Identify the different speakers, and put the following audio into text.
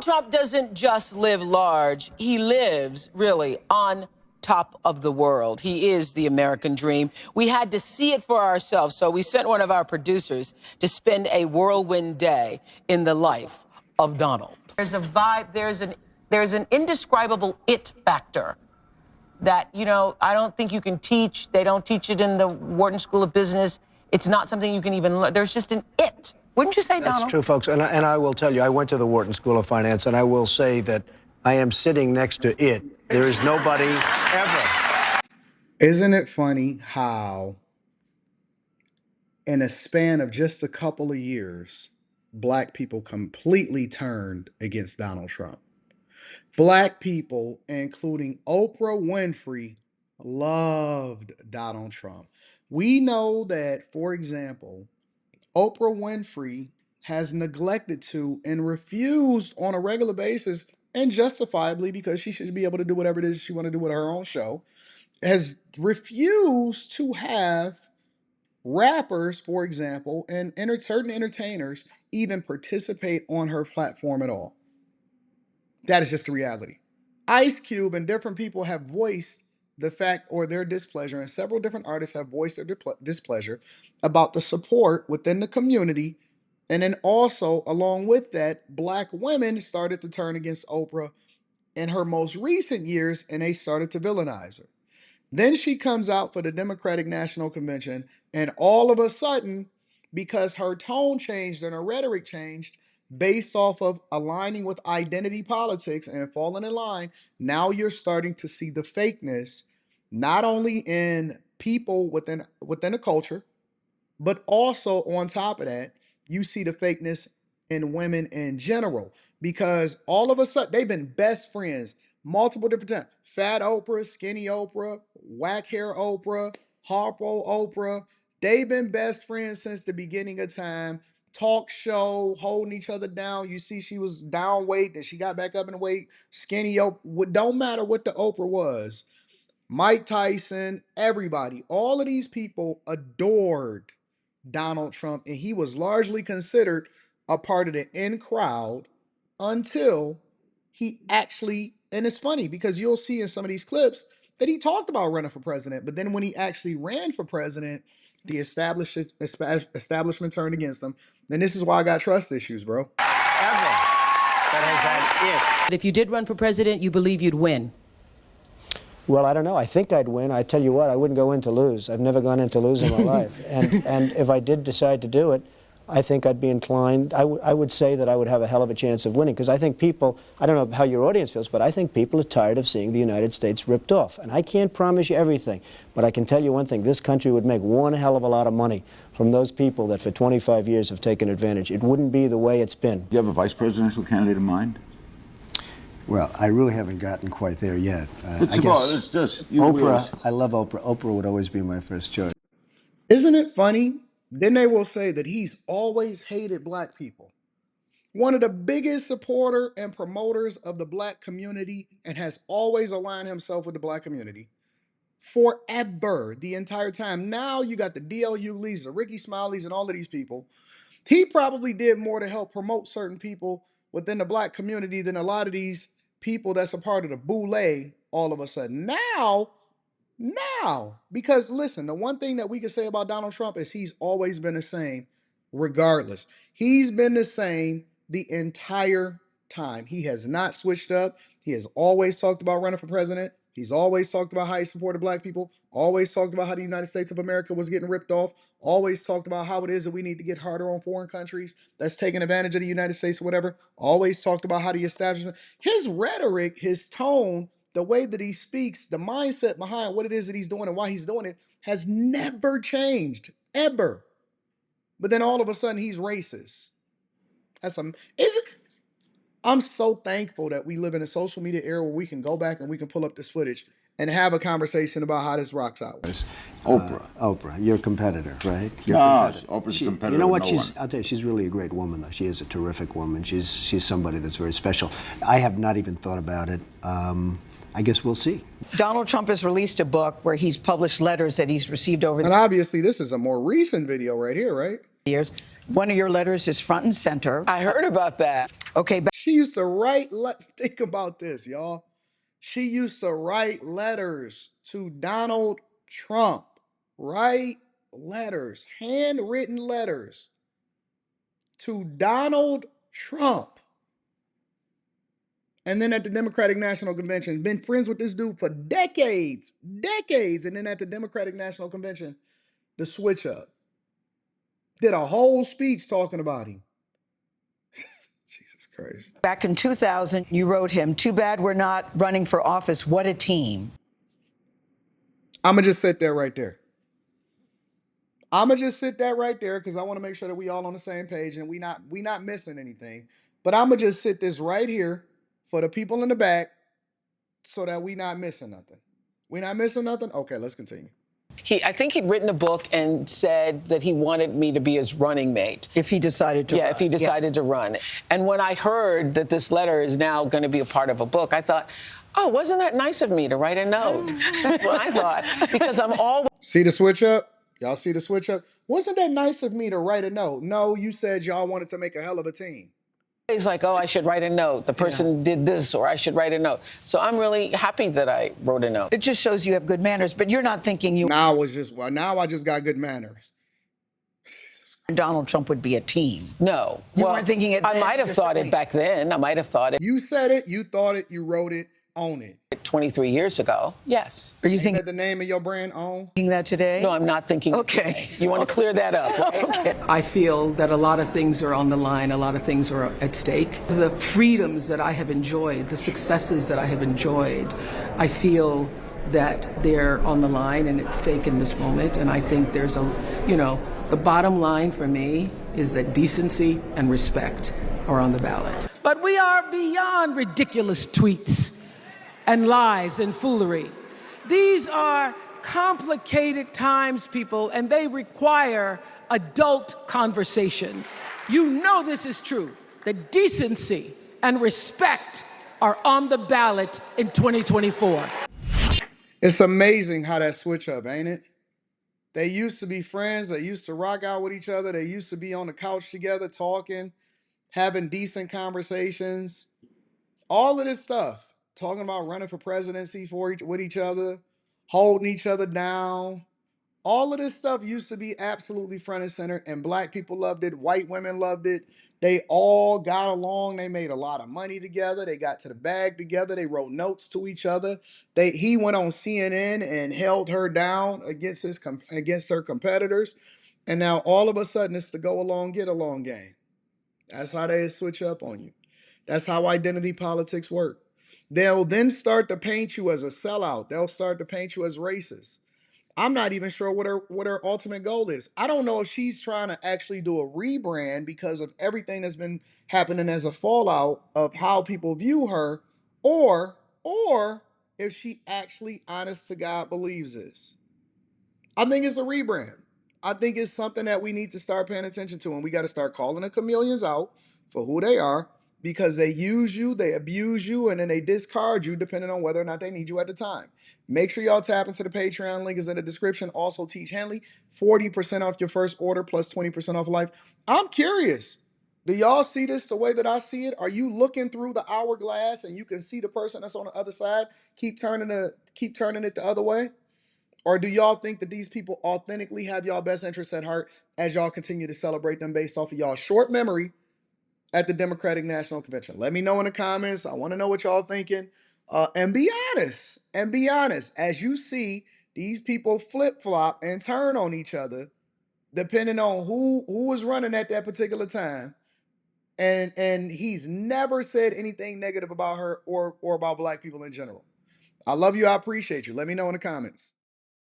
Speaker 1: Donald Trump doesn't just live large. He lives, really, on top of the world. He is the American dream. We had to see it for ourselves, so we sent one of our producers to spend a whirlwind day in the life of Donald. There's a vibe, there's an indescribable it factor that, you know, I don't think you can teach. They don't teach it in the Wharton School of Business. It's not something you can even learn. There's just an it. Wouldn't you say, Donald?
Speaker 2: That's true, folks. And I will tell you, I went to the Wharton School of Finance, and I will say that I am sitting next to it. There is nobody ever.
Speaker 3: Isn't it funny how, in a span of just a couple of years, black people completely turned against Donald Trump? Black people, including Oprah Winfrey, loved Donald Trump. We know that, for example, Oprah Winfrey has neglected to and refused on a regular basis, and justifiably, because she should be able to do whatever it is she want to do with her own show, has refused to have rappers, for example, and certain entertainers even participate on her platform at all. That is just the reality. Ice Cube and different people have voiced the fact or their displeasure, and several different artists have voiced their displeasure about the support within the community. And then also, along with that, black women started to turn against Oprah in her most recent years, and they started to villainize her. Then she comes out for the Democratic National Convention, and all of a sudden, because her tone changed and her rhetoric changed based off of aligning with identity politics and falling in line, now you're starting to see the fakeness, not only in people within a culture, but also on top of that, you see the fakeness in women in general, because all of a sudden they've been best friends multiple different times. Fat Oprah, skinny Oprah, whack hair Oprah, Harpo Oprah. They've been best friends since the beginning of time. Talk show, holding each other down. You see, she was down weight, and she got back up in weight. Skinny Oprah. Don't matter what the Oprah was. Mike Tyson, everybody, all of these people adored Donald Trump, and he was largely considered a part of the in crowd until he actually, and it's funny because you'll see in some of these clips that he talked about running for president, but then when he actually ran for president, the establishment turned against him. And this is why I got trust issues, bro.
Speaker 2: Ever. That has had it.
Speaker 1: If you did run for president, you believe you'd win?
Speaker 2: Well, I don't know. I think I'd win. I tell you what, I wouldn't go in to lose. I've never gone in to lose in my life. And if I did decide to do it, I think I'd be inclined, I would say that I would have a hell of a chance of winning, because I think people, I don't know how your audience feels, but I think people are tired of seeing the United States ripped off. And I can't promise you everything, but I can tell you one thing, this country would make one hell of a lot of money from those people that for 25 years have taken advantage. It wouldn't be the way it's been.
Speaker 4: Do you have a vice presidential candidate in mind?
Speaker 2: Well, I really haven't gotten quite there yet.
Speaker 4: It's just
Speaker 2: Oprah, I love Oprah. Oprah would always be my first choice.
Speaker 3: Isn't it funny? Then they will say that he's always hated black people. One of the biggest supporter and promoters of the black community, and has always aligned himself with the black community forever, the entire time. Now you got the DLU Lees, the Ricky Smileys, and all of these people. He probably did more to help promote certain people within the black community than a lot of these people that's a part of the boule all of a sudden. Now, because listen, the one thing that we can say about Donald Trump is he's always been the same, regardless. He's been the same the entire time. He has not switched up. He has always talked about running for president. He's always talked about how he supported black people, always talked about how the United States of America was getting ripped off, always talked about how it is that we need to get harder on foreign countries that's taking advantage of the United States or whatever, always talked about how the establishment, his rhetoric, his tone, the way that he speaks, the mindset behind what it is that he's doing and why he's doing it has never changed, ever. But then all of a sudden he's racist. I'm so thankful that we live in a social media era where we can go back and we can pull up this footage and have a conversation about how this rocks out.
Speaker 2: Oprah, your competitor, right?
Speaker 4: Oprah's a competitor.
Speaker 2: You know what?
Speaker 4: No
Speaker 2: I'll tell you, she's really a great woman, though. She is a terrific woman. She's somebody that's very special. I have not even thought about it. I guess we'll see.
Speaker 1: Donald Trump has released a book where he's published letters that he's received over.
Speaker 3: And obviously, this is a more recent video right here, right?
Speaker 5: years. One of your letters is front and center.
Speaker 1: I heard about that.
Speaker 5: Okay,
Speaker 3: She used to write, think about this, y'all. She used to write letters to Donald Trump. Write letters, handwritten letters to Donald Trump. And then at the Democratic National Convention, been friends with this dude for decades. And then at the Democratic National Convention, the switch up. Did a whole speech talking about him. Jesus Christ.
Speaker 5: back in 2000, you wrote him, "Too bad we're not running for office. What a team."
Speaker 3: I'm going to just sit there right there. Because I want to make sure that we all on the same page and we not missing anything. But I'm going to just sit this right here for the people in the back so that we not missing nothing. We not missing nothing? Okay, let's continue.
Speaker 1: I think he'd written a book and said that he wanted me to be his running mate.
Speaker 5: If he decided to run.
Speaker 1: If he decided to run. And when I heard that this letter is now going to be a part of a book, I thought, oh, wasn't that nice of me to write a note? That's what I thought. Because I'm always...
Speaker 3: See the switch up? Y'all see the switch up? Wasn't that nice of me to write a note? No, you said y'all wanted to make a hell of a team.
Speaker 1: He's like, oh, I should write a note. The person did this, or I should write a note. So I'm really happy that I wrote a note.
Speaker 5: It just shows you have good manners, but you're not thinking
Speaker 3: now I just got good manners.
Speaker 5: Donald Trump would be a team.
Speaker 1: No.
Speaker 5: You weren't thinking it
Speaker 1: I
Speaker 5: then,
Speaker 1: might have
Speaker 5: you're
Speaker 1: thought
Speaker 5: saying.
Speaker 1: it back then. I might have thought it
Speaker 3: You said it, you thought it, you wrote it, own it.
Speaker 1: 23 years ago. Yes.
Speaker 5: Are you
Speaker 3: Ain't
Speaker 5: thinking
Speaker 3: that the name of your brand, own?
Speaker 5: that today?
Speaker 1: No, I'm not thinking.
Speaker 5: Okay.
Speaker 1: You want to clear that up, right? Okay.
Speaker 6: I feel that a lot of things are on the line, a lot of things are at stake. The freedoms that I have enjoyed, the successes that I have enjoyed, I feel that they're on the line and at stake in this moment. And I think there's the bottom line for me is that decency and respect are on the ballot.
Speaker 7: But we are beyond ridiculous tweets and lies and foolery. These are complicated times, people, and they require adult conversation. You know this is true, that decency and respect are on the ballot in 2024.
Speaker 3: It's amazing how that switch up, ain't it? They used to be friends. They used to rock out with each other. They used to be on the couch together, talking, having decent conversations. All of this stuff, talking about running for presidency with each other, holding each other down. All of this stuff used to be absolutely front and center, and black people loved it. White women loved it. They all got along. They made a lot of money together. They got to the bag together. They wrote notes to each other. He went on CNN and held her down against her competitors. And now all of a sudden it's the go along, get along game. That's how they switch up on you. That's how identity politics work. They'll then start to paint you as a sellout. They'll start to paint you as racist. I'm not even sure what her ultimate goal is. I don't know if she's trying to actually do a rebrand because of everything that's been happening as a fallout of how people view her, or if she actually, honest to God, believes this. I think it's a rebrand. I think it's something that we need to start paying attention to, and we got to start calling the chameleons out for who they are, because they use you, they abuse you, and then they discard you depending on whether or not they need you at the time. Make sure y'all tap into the Patreon. Link is in the description. Also, Teach Henley, 40% off your first order plus 20% off life. I'm curious. Do y'all see this the way that I see it? Are you looking through the hourglass and you can see the person that's on the other side? Keep turning it the other way? Or do y'all think that these people authentically have y'all best interests at heart as y'all continue to celebrate them based off of y'all short memory at the Democratic National Convention? Let me know in the comments. I want to know what y'all thinking. And be honest. And be honest. As you see these people flip-flop and turn on each other, depending on who was running at that particular time. And he's never said anything negative about her or about black people in general. I love you. I appreciate you. Let me know in the comments.